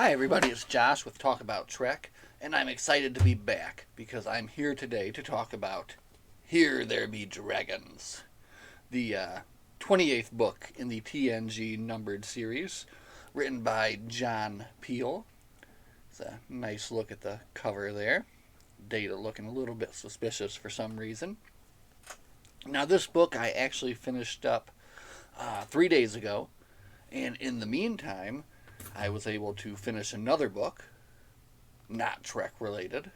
Hi, everybody. It's Josh with Talk About Trek, and I'm excited to be back because I'm here today to talk about Here There Be Dragons, the 28th book in the TNG numbered series, written by John Peel. It's a nice look at the cover there. Data looking a little bit suspicious for some reason. Now, this book I actually finished up 3 days ago, and in the meantime, I was able to finish another book, not Trek related,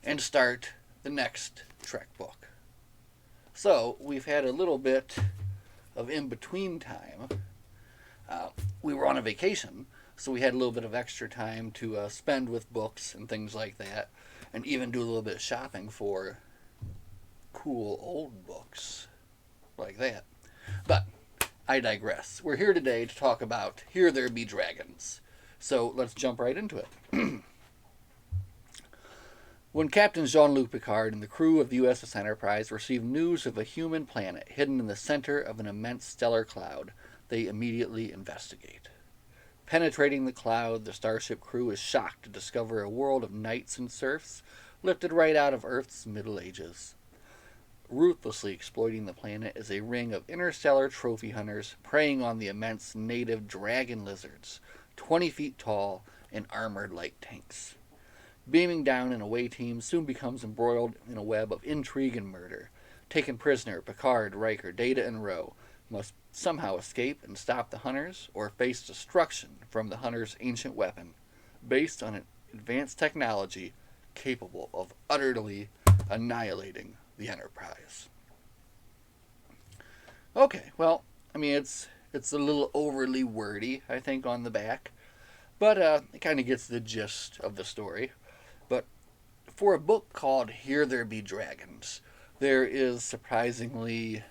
and start the next Trek book. So we've had a little bit of in between time. We were on a vacation, so we had a little bit of extra time to spend with books and things like that, and even do a little bit of shopping for cool old books like that. But I digress. We're here today to talk about Here There Be Dragons. So let's jump right into it. When Captain Jean-Luc Picard and the crew of the USS Enterprise receive news of a human planet hidden in the center of an immense stellar cloud, they immediately investigate. Penetrating the cloud, the starship crew is shocked to discover a world of knights and serfs lifted right out of Earth's Middle Ages. Ruthlessly exploiting the planet is a ring of interstellar trophy hunters preying on the immense native dragon lizards, 20 feet tall and armored like tanks. Beaming down, an away team soon becomes embroiled in a web of intrigue and murder. Taken prisoner, Picard, Riker, Data, and Ro must somehow escape and stop the hunters or face destruction from the hunters' ancient weapon, based on an advanced technology capable of utterly annihilating the Enterprise. Okay, well, I mean, it's a little overly wordy, I think, on the back, but it kind of gets the gist of the story. But for a book called Here There Be Dragons, there is surprisingly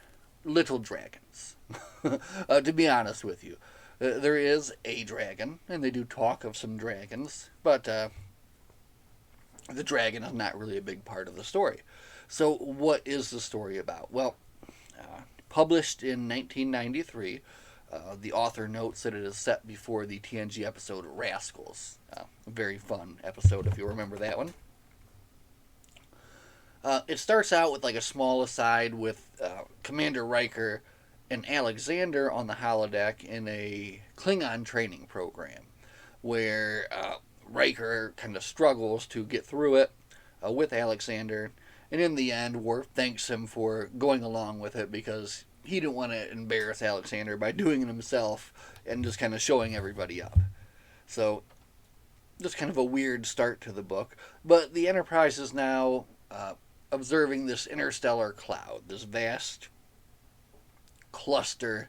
little dragons. To be honest with you, there is a dragon, and they do talk of some dragons, but the dragon is not really a big part of the story. So, what is the story about? Well, published in 1993, the author notes that it is set before the TNG episode Rascals. A very fun episode, if you remember that one. It starts out with like a small aside with Commander Riker and Alexander on the holodeck in a Klingon training program, where Riker kind of struggles to get through it with Alexander. And in the end, Worf thanks him for going along with it because he didn't want to embarrass Alexander by doing it himself and just kind of showing everybody up. So, just kind of a weird start to the book. But the Enterprise is now observing this interstellar cloud, this vast cluster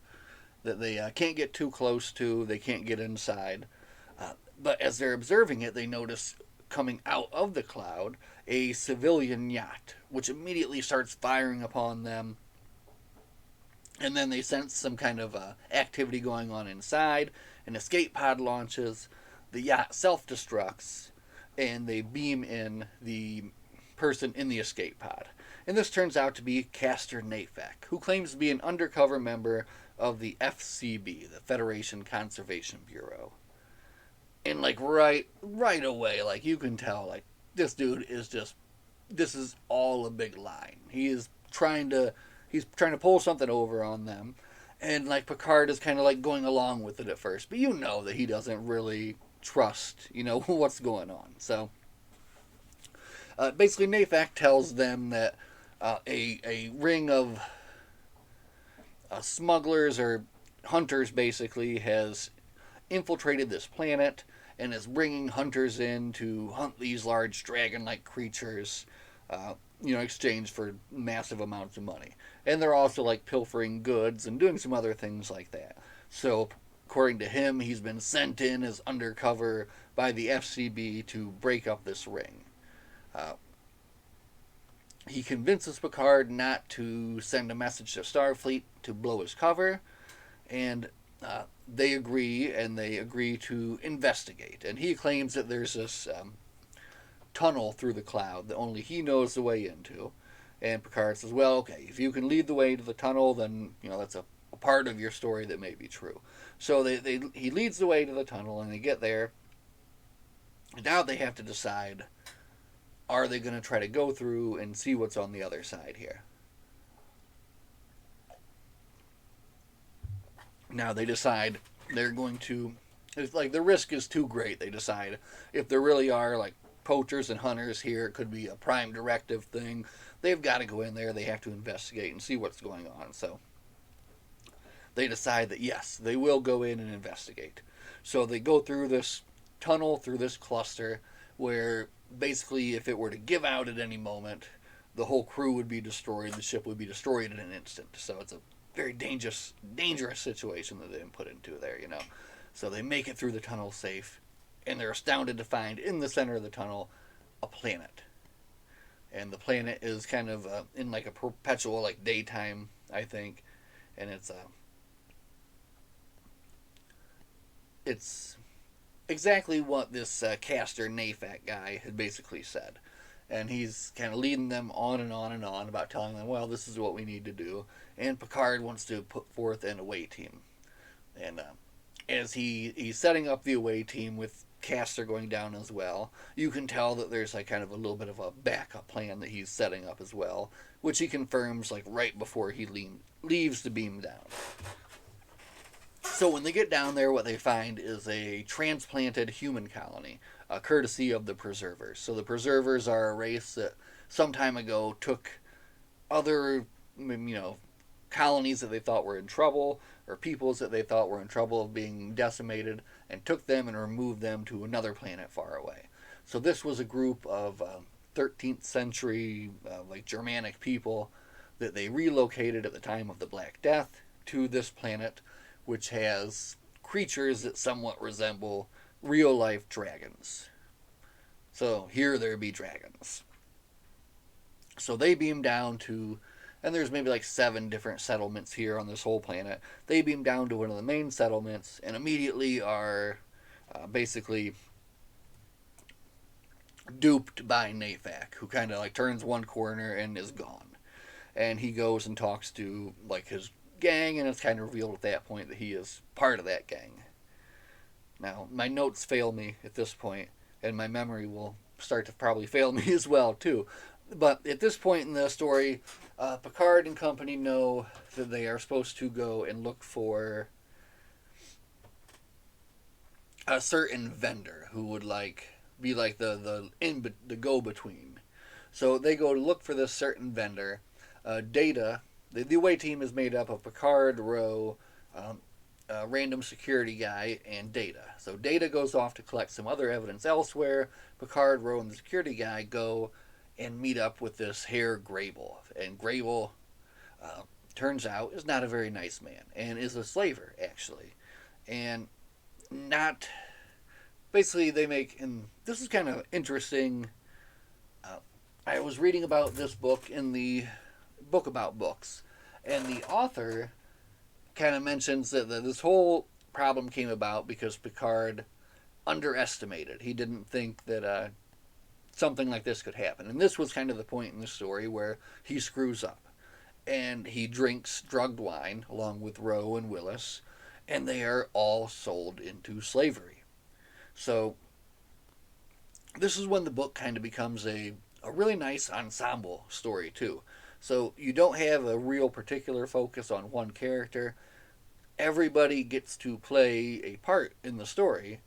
that they can't get too close to, they can't get inside. But as they're observing it, they notice coming out of the cloud a civilian yacht, which immediately starts firing upon them. And then they sense some kind of activity going on inside. An escape pod launches, the yacht self-destructs, and they beam in the person in the escape pod. And this turns out to be Castor Nafak, who claims to be an undercover member of the FCB, the Federation Conservation Bureau. And like right away, like you can tell, like this dude is just, this is all a big line. He's trying to pull something over on them, and like Picard is kind of like going along with it at first, but you know that he doesn't really trust, what's going on. So basically, Nafak tells them that a ring of smugglers or hunters basically has infiltrated this planet and is bringing hunters in to hunt these large dragon-like creatures, in exchange for massive amounts of money. And they're also like pilfering goods and doing some other things like that. So, according to him, he's been sent in as undercover by the FCB to break up this ring. He convinces Picard not to send a message to Starfleet to blow his cover, and they agree to investigate. And he claims that there's this tunnel through the cloud that only he knows the way into. And Picard says, well, okay, if you can lead the way to the tunnel, then, that's a part of your story that may be true. So he leads the way to the tunnel, and they get there, Now they have to decide, are they going to try to go through and see what's on the other side here? Now they decide they're going to, it's like the risk is too great. They decide if there really are like poachers and hunters here, it could be a prime directive thing. They've got to go in there, they have to investigate and see what's going on. So they decide that yes, they will go in and investigate. So they go through this tunnel, through this cluster, where basically, if it were to give out at any moment, the whole crew would be destroyed, the ship would be destroyed in an instant. So it's a very dangerous situation that they've been put into there, you know. So they make it through the tunnel safe, and they're astounded to find in the center of the tunnel a planet. And the planet is kind of in like a perpetual like daytime, I think, and it's exactly what this caster Nafak guy had basically said. And he's kind of leading them on and on and on about telling them, well, this is what we need to do. And Picard wants to put forth an away team. And as he's setting up the away team with Caster going down as well, you can tell that there's like kind of a little bit of a backup plan that he's setting up as well, which he confirms like right before he leaves the beam down. So when they get down there, what they find is a transplanted human colony, courtesy of the Preservers. So the Preservers are a race that some time ago took other, colonies that they thought were in trouble, or peoples that they thought were in trouble of being decimated, and took them and removed them to another planet far away. So this was a group of 13th century, like Germanic people that they relocated at the time of the Black Death to this planet, which has creatures that somewhat resemble real life dragons. So here there be dragons. So they beam down to, and there's maybe like 7 different settlements here on this whole planet. They beam down to one of the main settlements and immediately are basically duped by Nafak, who kind of like turns one corner and is gone. And he goes and talks to like his gang, and it's kind of revealed at that point that he is part of that gang. Now, my notes fail me at this point, and my memory will start to probably fail me as well, too. But at this point in the story, Picard and company know that they are supposed to go and look for a certain vendor who would like be like the go between. So they go to look for this certain vendor. Data. The away team is made up of Picard, Ro, a random security guy, and Data. So Data goes off to collect some other evidence elsewhere. Picard, Ro, and the security guy go and meet up with this Herr Grable. And Grable, turns out, is not a very nice man, and is a slaver, actually. And not... Basically, they make... And this is kind of interesting. I was reading about this book in the book about books, and the author kind of mentions that this whole problem came about because Picard underestimated. He didn't think that something like this could happen, and this was kind of the point in the story where he screws up, and he drinks drugged wine along with Ro and Willis, and they are all sold into slavery. So this is when the book kind of becomes a really nice ensemble story too. So you don't have a real particular focus on one character. Everybody gets to play a part in the story.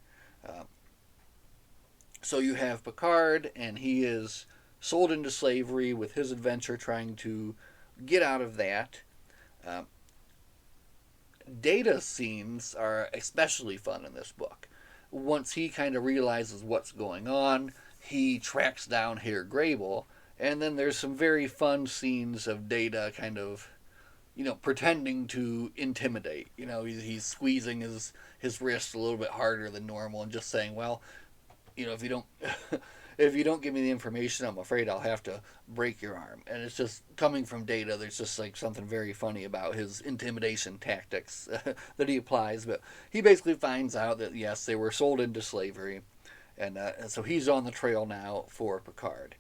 So you have Picard, and he is sold into slavery with his adventure trying to get out of that. Data scenes are especially fun in this book. Once he kind of realizes what's going on, he tracks down Herr Grable, and then there's some very fun scenes of Data kind of, pretending to intimidate. He's squeezing his wrist a little bit harder than normal and just saying, well, if you don't if you don't give me the information, I'm afraid I'll have to break your arm. And it's just coming from Data. There's just like something very funny about his intimidation tactics that he applies. But he basically finds out that yes, they were sold into slavery, and so he's on the trail now for Picard.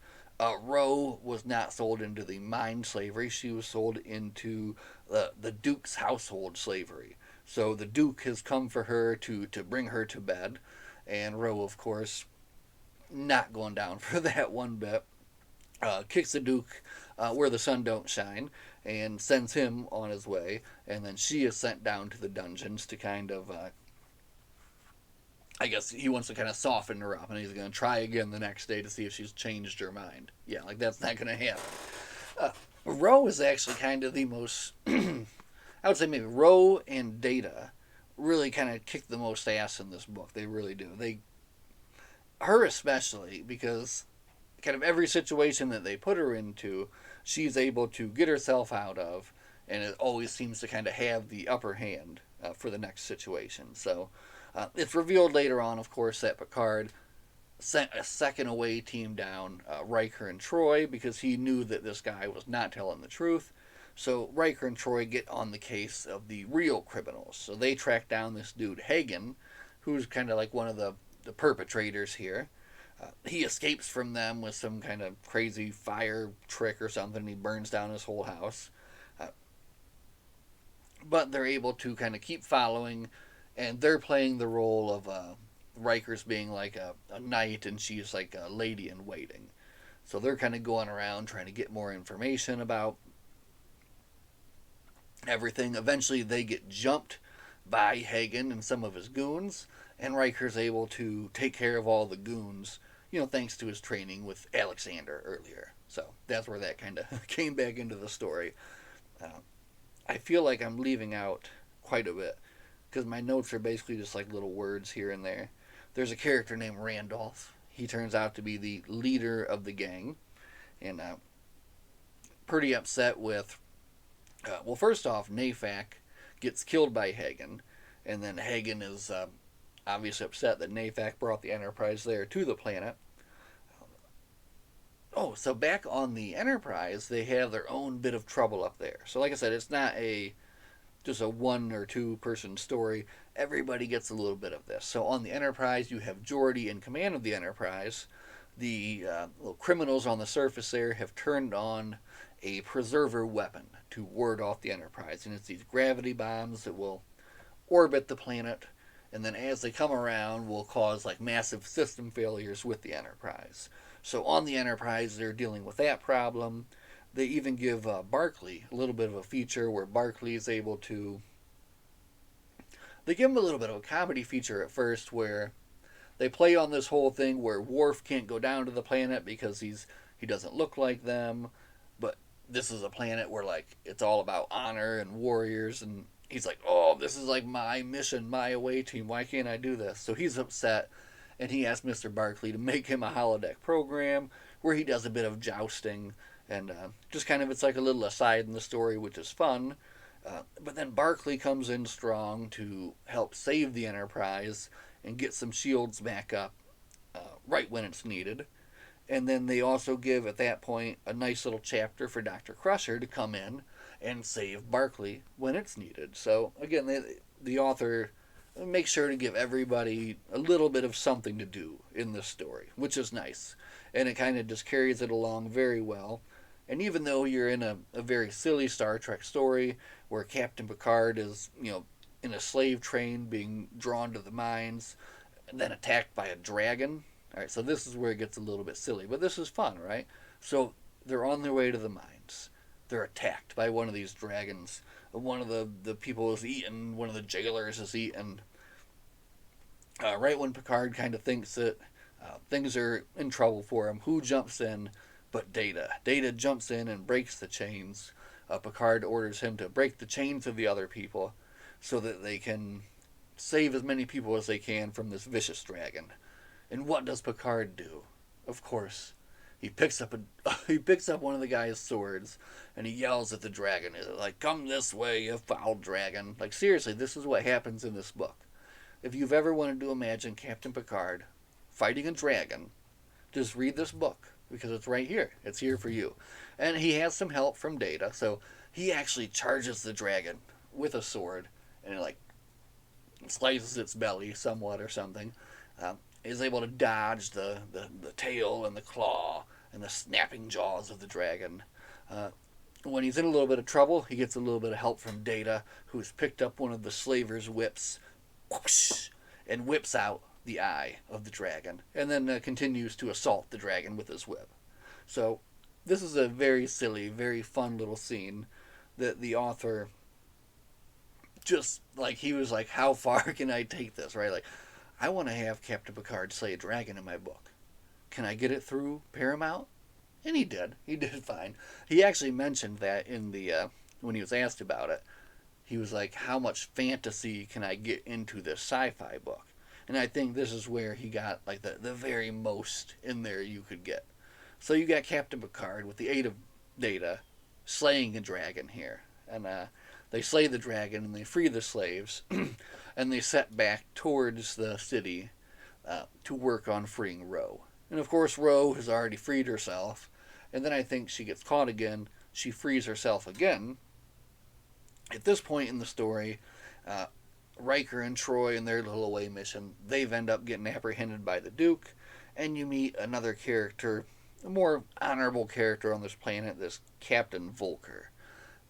Ro was not sold into the mine slavery. She was sold into the Duke's household slavery. So the Duke has come for her to bring her to bed. And Ro, of course, not going down for that one bit. Kicks the Duke where the sun don't shine and sends him on his way. And then she is sent down to the dungeons to kind of, I guess he wants to kind of soften her up, and he's going to try again the next day to see if she's changed her mind. Yeah, like that's not going to happen. Uh, Ro is actually kind of the most, I would say maybe Ro and Data really kind of kick the most ass in this book. They really do. Her especially, because kind of every situation that they put her into, she's able to get herself out of, and it always seems to kind of have the upper hand for the next situation. So it's revealed later on, of course, that Picard sent a second away team down, Riker and Troy, because he knew that this guy was not telling the truth. So Riker and Troy get on the case of the real criminals. So they track down this dude, Hagen, who's kind of like one of the perpetrators here. He escapes from them with some kind of crazy fire trick or something. He burns down his whole house. Uh, but they're able to kind of keep following, and they're playing the role of Riker's being like a knight, and she's like a lady in waiting. So they're kind of going around trying to get more information about everything. Eventually, they get jumped by Hagen and some of his goons, and Riker's able to take care of all the goons, thanks to his training with Alexander earlier. So that's where that kind of came back into the story. Uh, I feel like I'm leaving out quite a bit because my notes are basically just like little words here and there. There's a character named Randolph. He turns out to be the leader of the gang, and pretty upset with. Well, first off, Nafak gets killed by Hagen, and then Hagen is obviously upset that Nafak brought the Enterprise there to the planet. Oh, so back on the Enterprise, they have their own bit of trouble up there. So, like I said, it's not just a one or two person story. Everybody gets a little bit of this. So on the Enterprise, you have Geordi in command of the Enterprise. The little criminals on the surface there have turned on a preserver weapon to ward off the Enterprise, and it's these gravity bombs that will orbit the planet, and then as they come around will cause like massive system failures with the Enterprise. So on the Enterprise, they're dealing with that problem. They even give Barclay a little bit of a feature where Barclay is able to. They give him a little bit of a comedy feature at first where they play on this whole thing where Worf can't go down to the planet because he doesn't look like them, but this is a planet where like it's all about honor and warriors, and he's like, oh, this is like my mission, my away team. Why can't I do this? So he's upset, and he asks Mr. Barclay to make him a holodeck program where he does a bit of jousting, and just kind of it's like a little aside in the story, which is fun. But then Barclay comes in strong to help save the Enterprise and get some shields back up right when it's needed. And then they also give, at that point, a nice little chapter for Dr. Crusher to come in and save Barclay when it's needed. So, again, the author makes sure to give everybody a little bit of something to do in this story, which is nice. And it kind of just carries it along very well. And even though you're in a very silly Star Trek story where Captain Picard is, in a slave train being drawn to the mines and then attacked by a dragon. All right, so this is where it gets a little bit silly, but this is fun, right? So they're on their way to the mines. They're attacked by one of these dragons. One of the people is eaten. One of the jailers is eaten. Right when Picard kind of thinks that things are in trouble for him, who jumps in but Data? Data jumps in and breaks the chains. Picard orders him to break the chains of the other people so that they can save as many people as they can from this vicious dragon. And what does Picard do? Of course, he picks up one of the guy's swords and he yells at the dragon, like, "Come this way, you foul dragon!" Like, seriously, this is what happens in this book. If you've ever wanted to imagine Captain Picard fighting a dragon, just read this book because it's right here. It's here for you. And he has some help from Data, so he actually charges the dragon with a sword and it like slices its belly somewhat or something. Is able to dodge the tail and the claw and the snapping jaws of the dragon. When he's in a little bit of trouble, he gets a little bit of help from Data, who's picked up one of the slavers' whips, whoosh, and whips out the eye of the dragon, and then continues to assault the dragon with his whip. So this is a very silly, very fun little scene that the author just like he was like, how far can I take this? Right? Like, I want to have Captain Picard slay a dragon in my book. Can I get it through Paramount? And he did. He did fine. He actually mentioned that in the when he was asked about it. He was like, how much fantasy can I get into this sci-fi book? And I think this is where he got like the very most in there you could get. So you got Captain Picard with the aid of Data slaying a dragon here. And they slay the dragon and they free the slaves. And they set back towards the city to work on freeing Ro. And of course, Ro has already freed herself. And then I think she gets caught again. She frees herself again. At this point in the story, Riker and Troy and their little away mission, they've end up getting apprehended by the Duke. And you meet another character, a more honorable character on this planet, this Captain Volker.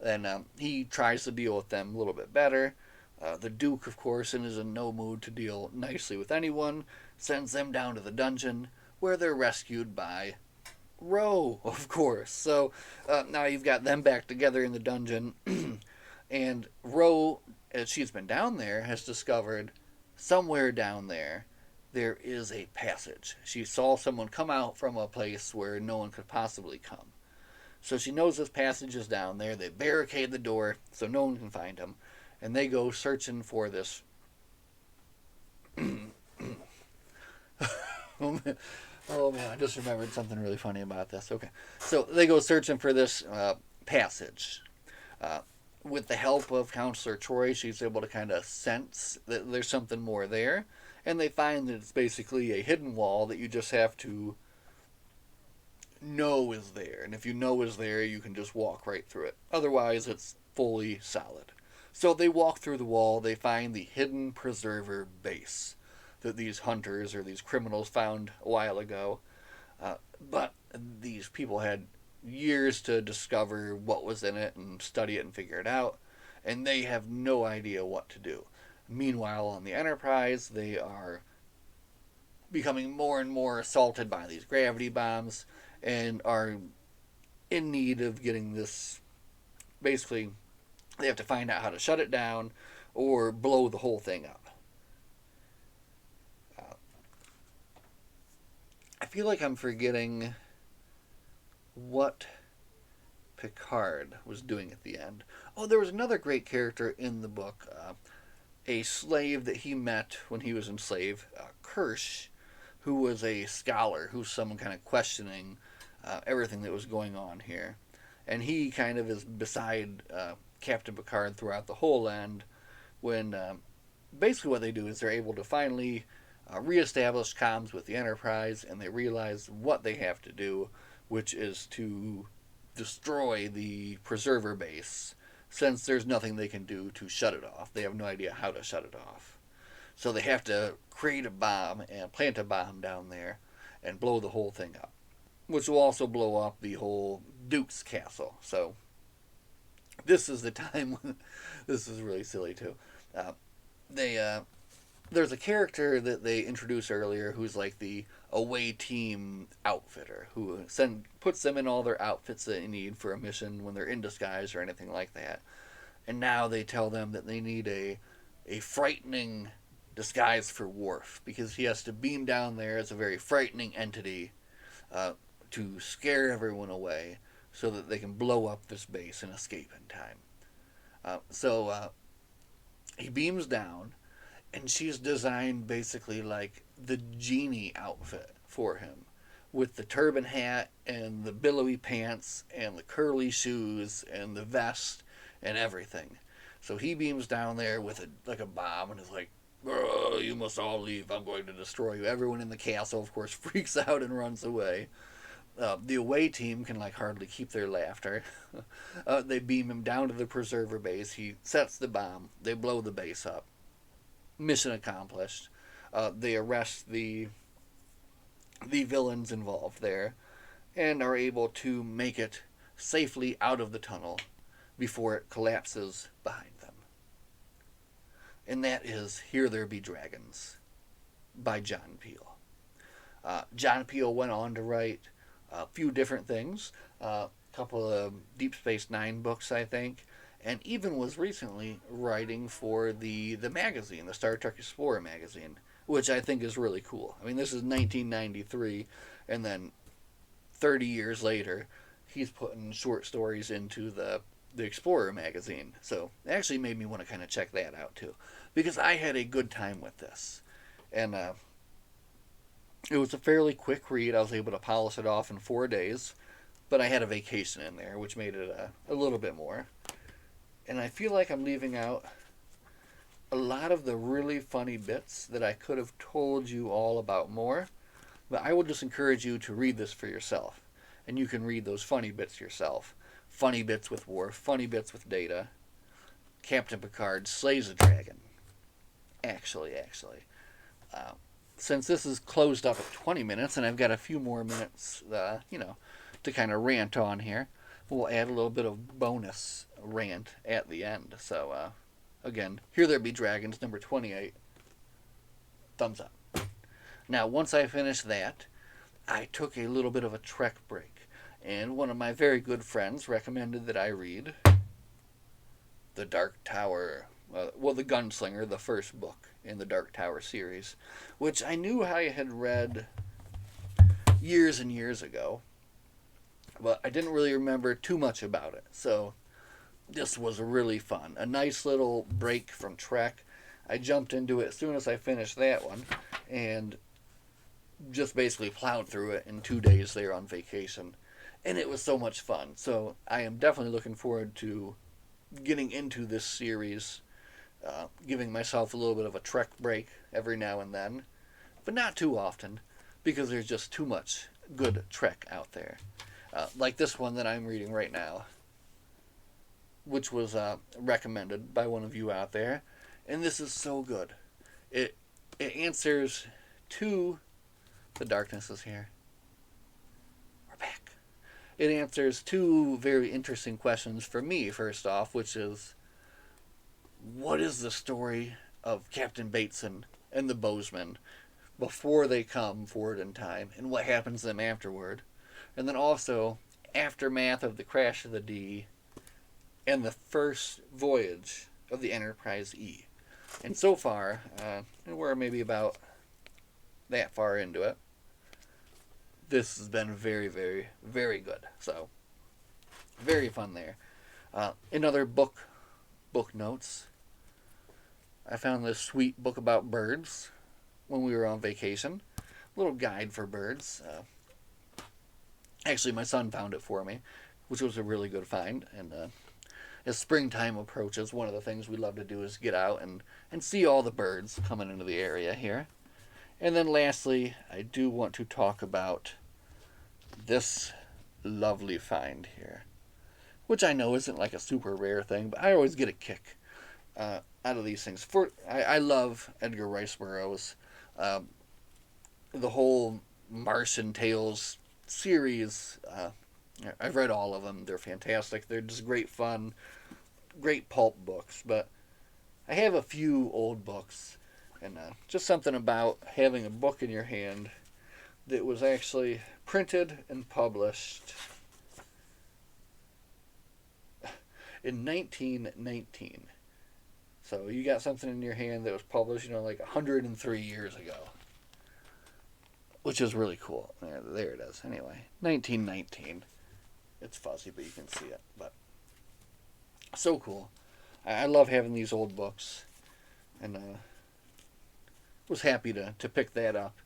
And he tries to deal with them a little bit better. The Duke, of course, and is in no mood to deal nicely with anyone, sends them down to the dungeon, where they're rescued by Ro, of course. So now you've got them back together in the dungeon, and Ro, as she's been down there, has discovered somewhere down there is a passage. She saw someone come out from a place where no one could possibly come. So she knows this passage is down there. They barricade the door so no one can find him, and they go searching for this. Oh man, I just remembered something really funny about this. Okay, so they go searching for this passage. With the help of Counselor Troy, she's able to kind of sense that there's something more there, and they find that it's basically a hidden wall that you just have to know is there. And if you know is there, you can just walk right through it. Otherwise, it's fully solid. So they walk through the wall. They find the hidden preserver base that these hunters or these criminals found a while ago. But these people had years to discover what was in it and study it and figure it out, and they have no idea what to do. Meanwhile, on the Enterprise, they are becoming more and more assaulted by these gravity bombs and are in need of getting this. Basically, they have to find out how to shut it down or blow the whole thing up. I feel like I'm forgetting what Picard was doing at the end. Oh, there was another great character in the book, a slave that he met when he was enslaved, Kirsch, who was a scholar, who's someone kind of questioning everything that was going on here. And he kind of is beside Captain Picard throughout the whole end when basically what they do is they're able to finally reestablish comms with the Enterprise, and they realize what they have to do, which is to destroy the preserver base, since there's nothing they can do to shut it off. They have no idea how to shut it off. So they have to create a bomb and plant a bomb down there and blow the whole thing up, which will also blow up the whole Duke's castle. So this is the time when this is really silly too. There's a character that they introduced earlier who's like the away team outfitter who puts them in all their outfits that they need for a mission when they're in disguise or anything like that. And now they tell them that they need a frightening disguise for Worf, because he has to beam down there as a very frightening entity to scare everyone away so that they can blow up this base and escape in time. So he beams down, and she's designed basically like the genie outfit for him, with the turban hat and the billowy pants and the curly shoes and the vest and everything. So he beams down there with a bomb and is like, "You must all leave. I'm going to destroy you." Everyone in the castle, of course, freaks out and runs away. The away team can like hardly keep their laughter. They beam him down to the preserver base. He sets the bomb. They blow the base up. Mission accomplished. They arrest the villains involved there and are able to make it safely out of the tunnel before it collapses behind them. And that is Here There Be Dragons. by John Peel. John Peel went on to write a few different things, a couple of Deep Space Nine books, I think, and even was recently writing for the magazine, the Star Trek Explorer magazine, which I think is really cool. I mean, this is 1993, and then 30 years later, he's putting short stories into the Explorer magazine. So it actually made me want to kind of check that out too, because I had a good time with this, and it was a fairly quick read. I was able to polish it off in 4 days, but I had a vacation in there, which made it a little bit more. And I feel like I'm leaving out a lot of the really funny bits that I could have told you all about more. But I will just encourage you to read this for yourself. And you can read those funny bits yourself. Funny bits with Worf, funny bits with Data. Captain Picard slays a dragon. Actually. Since this is closed up at 20 minutes, and I've got a few more minutes, to kind of rant on here, we'll add a little bit of bonus rant at the end. So, again, Here There Be Dragons, number 28. Thumbs up. Now, once I finished that, I took a little bit of a Trek break, and one of my very good friends recommended that I read The Dark Tower, The Gunslinger, the first book in the Dark Tower series, which I knew I had read years and years ago, but I didn't really remember too much about it. So this was really fun. A nice little break from Trek. I jumped into it as soon as I finished that one, and just basically plowed through it in 2 days there on vacation. And it was so much fun. So I am definitely looking forward to getting into this series, giving myself a little bit of a Trek break every now and then, but not too often, because there's just too much good Trek out there. Like this one that I'm reading right now, which was recommended by one of you out there, and this is so good. It answers two. The darkness is here. We're back. It answers two very interesting questions for me, first off, which is, what is the story of Captain Bateson and the Bozeman before they come forward in time, and what happens to them afterward? And then also, aftermath of the crash of the D and the first voyage of the Enterprise E. And so far, we're maybe about that far into it. This has been very, very, very good. So, very fun there. In other book notes, I found this sweet book about birds when we were on vacation. A little guide for birds. Actually, my son found it for me, which was a really good find. And as springtime approaches, one of the things we love to do is get out and see all the birds coming into the area here. And then lastly, I do want to talk about this lovely find here, which I know isn't like a super rare thing, but I always get a kick out of these things. I love Edgar Rice Burroughs. The whole Martian Tales series, I've read all of them. They're fantastic. They're just great fun, great pulp books. But I have a few old books, and just something about having a book in your hand that was actually printed and published in 1919. So you got something in your hand that was published, like 103 years ago, which is really cool. There it is. Anyway, 1919. It's fuzzy, but you can see it. But so cool. I love having these old books, and was happy to pick that up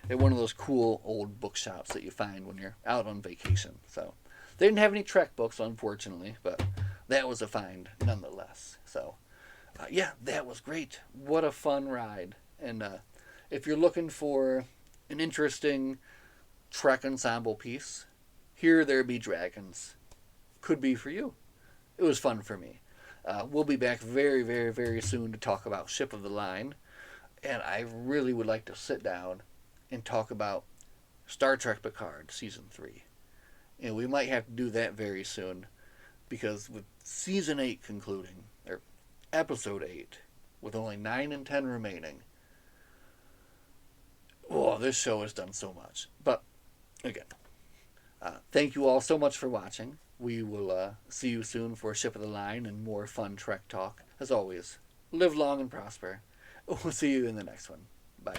at one of those cool old bookshops that you find when you're out on vacation. So they didn't have any Trek books, unfortunately, but that was a find nonetheless. So yeah, that was great. What a fun ride. And if you're looking for an interesting Trek ensemble piece, Here There Be Dragons could be for you. It was fun for me. We'll be back very, very, very soon to talk about Ship of the Line. And I really would like to sit down and talk about Star Trek Picard Season 3. And we might have to do that very soon, because with Season 8 concluding, or Episode 8, with only 9 and 10 remaining, Oh, this show has done so much. But again, thank you all so much for watching. We will see you soon for Ship of the Line and more fun Trek talk. As always, live long and prosper. We'll see you in the next one. Bye.